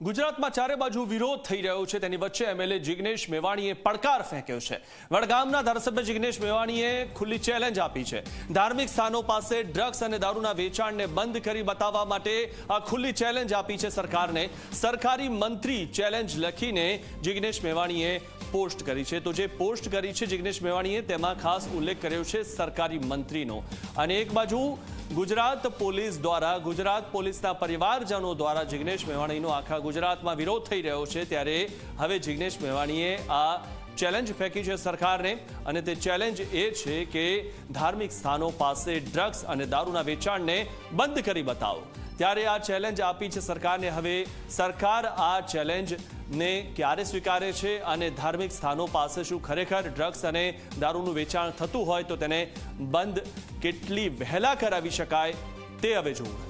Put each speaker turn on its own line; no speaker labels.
ગુજરાતમાં ચારે બાજુ વિરોધ થઈ રહ્યો છે તેની વચ્ચે એમએલએ જિગ્નેશ મેવાણીએ પડકાર ફેંક્યો છે। વડગામના ધારાસભ્ય જિગ્નેશ મેવાણીએ ખુલ્લી ચેલેન્જ આપી છે। ધાર્મિક સ્થાનો પાસે ડ્રગ્સ અને દારૂના વેચાણને બંધ કરી બતાવવા માટે આ ખુલ્લી ચેલેન્જ આપી છે સરકારને। સરકારી મંત્રી ચેલેન્જ લખીને જિગ્નેશ મેવાણીએ પોસ્ટ કરી છે। તો જે પોસ્ટ કરી છે જિગ્નેશ મેવાણીએ તેમાં ખાસ ઉલ્લેખ કર્યો છે સરકારી મંત્રીનો। અને એક બાજુ ગુજરાત પોલીસ દ્વારા ગુજરાત પોલીસના પરિવારજનો દ્વારા જિગ્નેશ મેવાણીનો આખા ગુજરાતમાં વિરોધ થઈ રહ્યો છે, ત્યારે હવે જિગ્નેશ મેવાણીએ આ ચેલેન્જ ફેંકી છે સરકારને। અને તે ચેલેન્જ એ છે કે ધાર્મિક સ્થાનો પાસે ડ્રગ્સ અને દારૂના વેચાણને બંધ કરી બતાવો। ત્યારે આ ચેલેન્જ આપી છે સરકારને। હવે સરકાર આ ચેલેન્જને ક્યારે સ્વીકારે છે અને ધાર્મિક સ્થાનો પાસે શું ખરેખર ડ્રગ્સ અને દારૂનું વેચાણ થતું હોય તો તેને બંધ કેટલી વહેલા કરાવી શકાય તે હવે જોવું।